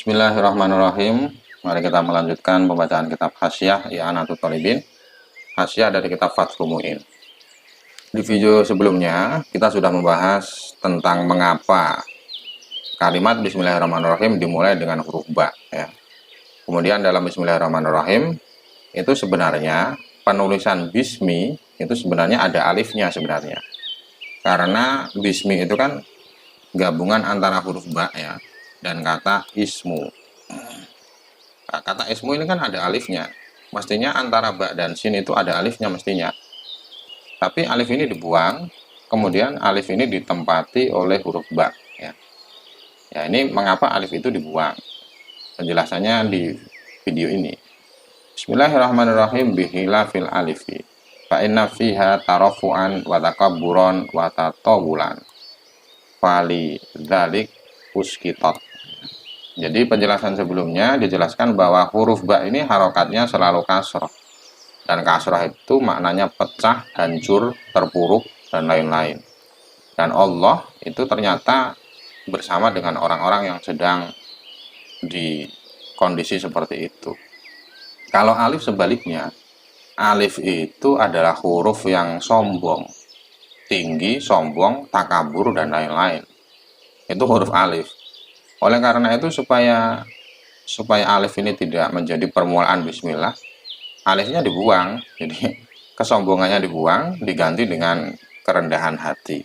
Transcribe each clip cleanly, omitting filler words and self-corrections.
Bismillahirrahmanirrahim. Mari kita melanjutkan pembacaan kitab Hasyiah I'anatul Thalibin. Hasyiah dari kitab Fathul Mu'in. Di video sebelumnya kita sudah membahas tentang mengapa kalimat Bismillahirrahmanirrahim dimulai dengan huruf ba ya. Kemudian dalam Bismillahirrahmanirrahim itu sebenarnya penulisan bismi itu sebenarnya ada alifnya sebenarnya. Karena bismi itu kan gabungan antara huruf ba ya dan kata ismu. Nah, kata ismu ini kan ada alifnya. Mestinya antara ba dan sin itu ada alifnya mestinya. Tapi alif ini dibuang, kemudian alif ini ditempati oleh huruf ba ya. Ya, ini mengapa alif itu dibuang? Penjelasannya di video ini. Bismillahirrahmanirrahim bihilafil alifi. Fa inna fiha tarafu'an wa takabburan wa tatawulan. Fali dzalik uskitot. Jadi penjelasan sebelumnya dijelaskan bahwa huruf ba ini harokatnya selalu kasroh. Dan kasroh itu maknanya pecah, hancur, terpuruk, dan lain-lain. Dan Allah itu ternyata bersama dengan orang-orang yang sedang di kondisi seperti itu. Kalau alif sebaliknya, alif itu adalah huruf yang sombong, tinggi, sombong, takabur, dan lain-lain. Itu huruf alif. Oleh karena itu supaya alif ini tidak menjadi permulaan bismillah, alifnya dibuang. Jadi kesombongannya dibuang, diganti dengan kerendahan hati.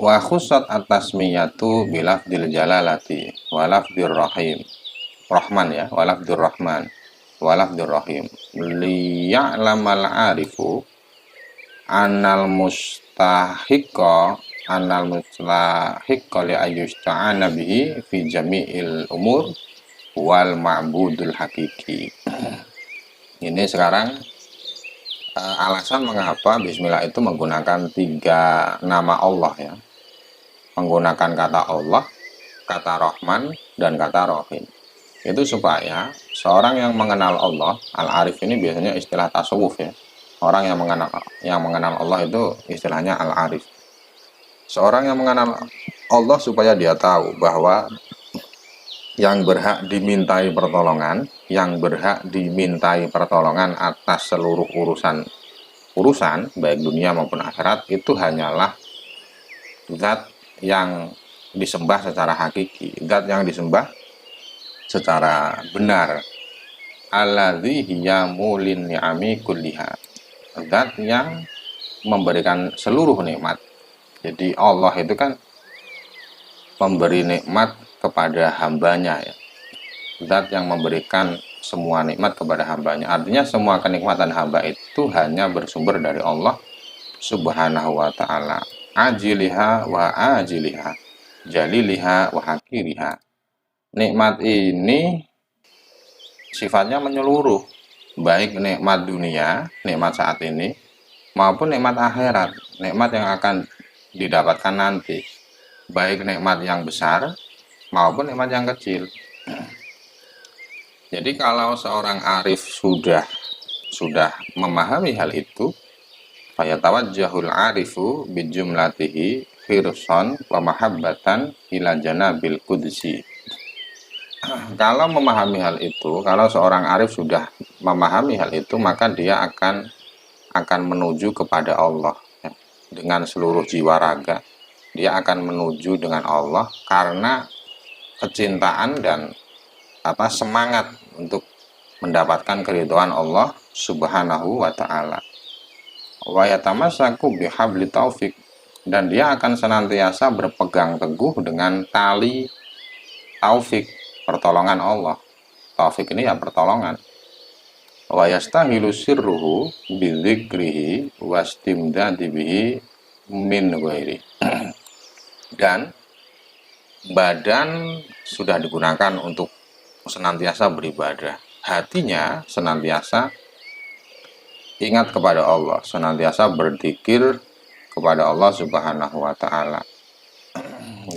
Wa khussat at-tasmiyatu bilafdil jalalati wa lafdir rahim. Rahman ya, wa lafdir rahman wa lafdir rahim. Liya'lamal arifu annal mustahiqqa li ayyusta'ana bihi fi jami'il umur wal ma'budul hakiki. Ini sekarang alasan mengapa bismillah itu menggunakan 3 nama Allah ya. Menggunakan kata Allah, kata Rahman, dan kata Rahim. Itu supaya seorang yang mengenal Allah, al-arif ini biasanya istilah tasawuf ya. Orang yang mengenal Allah itu istilahnya al-arif. Seorang yang mengenal Allah supaya dia tahu bahwa yang berhak dimintai pertolongan atas seluruh urusan baik dunia maupun akhirat itu hanyalah zat yang disembah secara hakiki, zat yang disembah secara benar. Alladzi hiya mulin ni'ami kulliha. Zat yang memberikan seluruh nikmat. Jadi Allah itu kan memberi nikmat kepada hambanya ya. Zat yang memberikan semua nikmat kepada hambanya. Artinya semua kenikmatan hamba itu hanya bersumber dari Allah subhanahu wa ta'ala. Ajiliha wa ajiliha, jaliliha wa hakiriha. Nikmat ini sifatnya menyeluruh. Baik nikmat dunia, nikmat saat ini, maupun nikmat akhirat, nikmat yang akan didapatkan nanti, baik nikmat yang besar maupun nikmat yang kecil. Jadi kalau seorang arif sudah memahami hal itu, fayatawajjahul arifu bijumlatihi hirsan wa mahabbatan ila janabil qudsi. Kalau memahami hal itu, kalau seorang arif sudah memahami hal itu, maka dia akan menuju kepada Allah dengan seluruh jiwa raga. Dia akan menuju dengan Allah karena kecintaan dan semangat untuk mendapatkan keridhaan Allah subhanahu wa ta'ala. Wa yatamassaku bihabli taufik, dan dia akan senantiasa berpegang teguh dengan tali taufik, pertolongan Allah. Taufik ini ya pertolongan. Wa yastahilu sirruhu bidzikrihi wastimdadi bihi min ghairi. Dan badan sudah digunakan untuk senantiasa beribadah. Hatinya senantiasa ingat kepada Allah, senantiasa berzikir kepada Allah subhanahu wa ta'ala.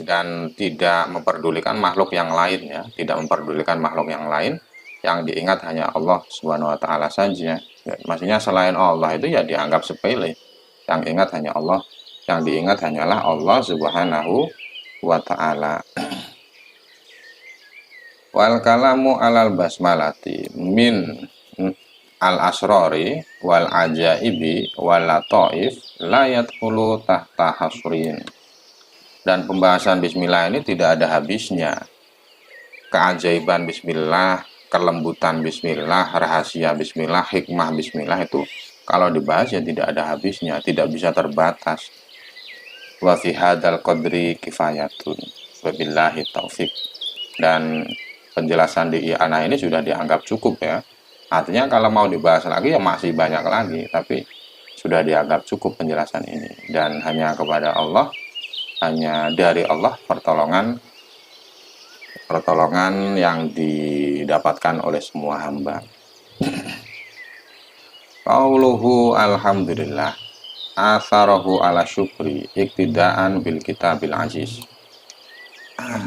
Dan tidak memperdulikan makhluk yang lain ya, tidak memperdulikan makhluk yang lain. Yang diingat hanya Allah subhanahu wa ta'ala saja. Maksudnya selain Allah itu ya dianggap sepele. Yang ingat hanya Allah, yang diingat hanyalah Allah subhanahu wa ta'ala. Wal kalamu alal basmalati min al asrori wal ajaibi wal lataif la yadkhulu tahta hasrin. Dan pembahasan bismillah ini tidak ada habisnya. Keajaiban bismillah, kelembutan bismillah, rahasia bismillah, hikmah bismillah itu kalau dibahas ya tidak ada habisnya, tidak bisa terbatas. Wa fi hadzal qadri kifayatun. Wabillahi taufik. Dan penjelasan di i'anah ini sudah dianggap cukup ya. Artinya kalau mau dibahas lagi ya masih banyak lagi, tapi sudah dianggap cukup penjelasan ini. Dan hanya kepada Allah, hanya dari Allah pertolongan yang didapatkan oleh semua hamba. Qauluhu alhamdulillah asarahu ala syukri iktidaan bil kitabil aziz.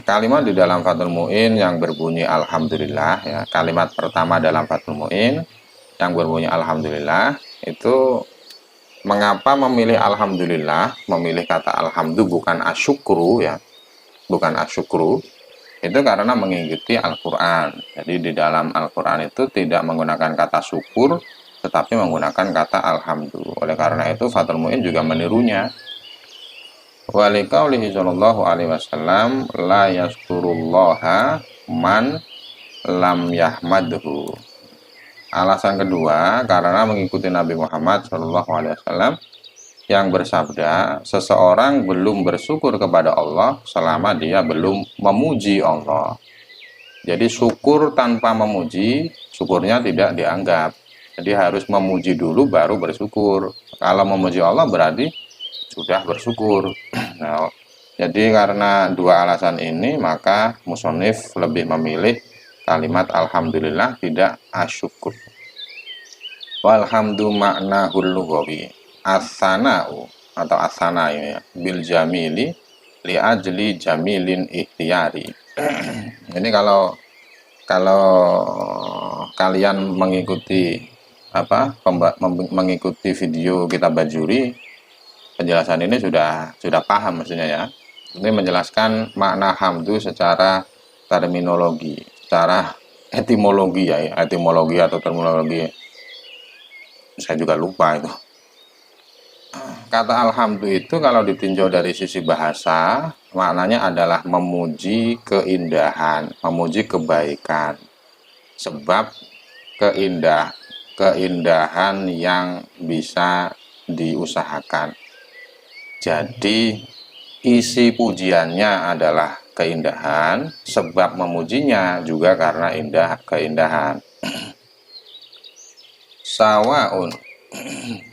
Kalimat di dalam Fathul Mu'in yang berbunyi alhamdulillah ya, kalimat pertama dalam Fathul Mu'in yang berbunyi alhamdulillah itu, mengapa memilih alhamdulillah, memilih kata alhamdu bukan asyukru ya, bukan asyukru, itu karena mengikuti Al-Quran. Jadi di dalam Al-Quran itu tidak menggunakan kata syukur, tetapi menggunakan kata alhamdu. Oleh karena itu Fathul Mu'in juga menirunya. Wa liqaulihi sallallahu alaihi wasallam la yaskurullaha man lam yahmadhu. Alasan kedua karena mengikuti Nabi Muhammad sallallahu alaihi wasallam yang bersabda, seseorang belum bersyukur kepada Allah selama dia belum memuji Allah. Jadi syukur tanpa memuji, syukurnya tidak dianggap. Jadi harus memuji dulu baru bersyukur. Kalau memuji Allah berarti sudah bersyukur. Nah, jadi karena dua alasan ini maka musonif lebih memilih kalimat alhamdulillah tidak asyukur. Walhamdu maknahul lughawi as-sana'u atau as-sana ini ya, bil jamili li ajli jamilin ikhtiyari. Ini kalau kalian mengikuti mengikuti video kita Bajuri, penjelasan ini sudah paham maksudnya ya. Ini menjelaskan makna hamdu secara terminologi, secara etimologi ya, etimologi atau terminologi. Saya juga lupa itu. Kata alhamdu itu kalau ditinjau dari sisi bahasa, maknanya adalah memuji keindahan, memuji kebaikan. Sebab keindahan yang bisa diusahakan. Jadi isi pujiannya adalah keindahan, sebab memujinya juga karena keindahan.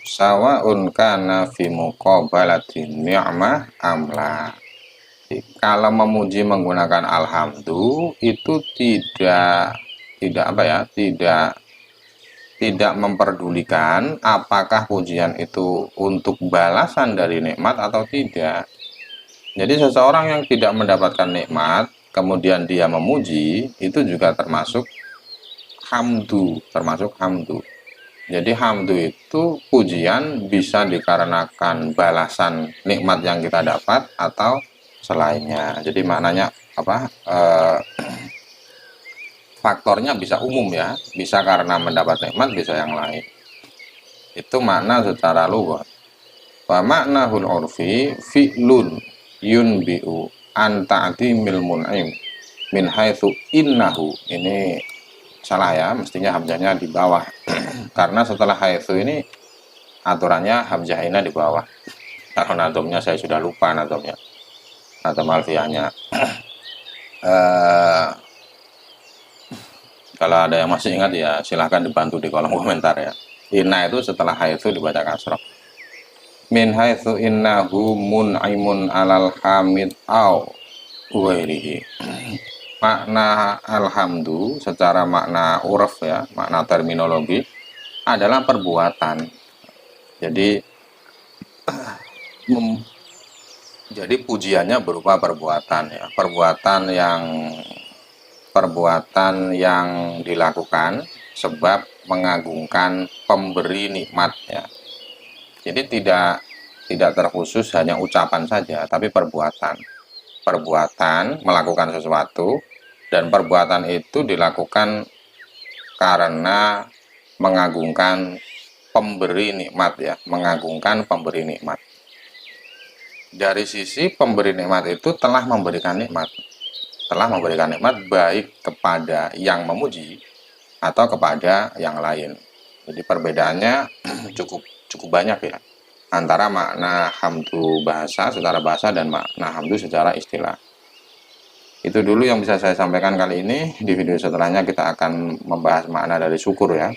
Sawaun kana fi muqabalati ni'mah amla. Kalau memuji menggunakan alhamdu itu tidak memperdulikan apakah pujian itu untuk balasan dari nikmat atau tidak. Jadi seseorang yang tidak mendapatkan nikmat kemudian dia memuji, itu juga termasuk hamdu. Jadi hamdu itu pujian bisa dikarenakan balasan nikmat yang kita dapat atau selainnya. Jadi maknanya faktornya bisa umum ya, bisa karena mendapat nikmat, bisa yang lain. Itu makna secara lughat. Wa maknahul urfi fi'lun yunbi'u an ta'dimil mun'im min haitsu innahu. Ini salah ya, mestinya hamzahnya di bawah. Karena setelah haitsu ini aturannya hamzah ini di bawah. Kalau nadomnya saya sudah lupa nadomnya. Nadom alfiahnya. Kalau ada yang masih ingat ya silahkan dibantu di kolom komentar ya. Inna itu setelah haitsu dibaca kasroh. Min haitsu innahu mun'imun alal hamid au ghairihi. Makna alhamdu secara makna uruf ya, makna terminologi adalah perbuatan. Jadi pujiannya berupa perbuatan ya, perbuatan yang dilakukan sebab mengagungkan pemberi nikmat ya. Jadi tidak terkhusus hanya ucapan saja, tapi perbuatan melakukan sesuatu Dan perbuatan itu dilakukan karena mengagungkan pemberi nikmat ya, mengagungkan pemberi nikmat. Dari sisi pemberi nikmat itu telah memberikan nikmat baik kepada yang memuji atau kepada yang lain. Jadi perbedaannya cukup banyak ya antara makna hamdu bahasa secara bahasa dan makna hamdu secara istilah. Itu dulu yang bisa saya sampaikan kali ini. Di video setelahnya kita akan membahas makna dari syukur ya.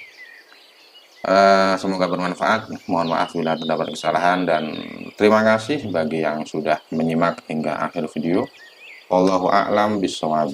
Semoga bermanfaat. Mohon maaf bila terdapat kesalahan, dan terima kasih bagi yang sudah menyimak hingga akhir video. Wallahu a'lam bishawab.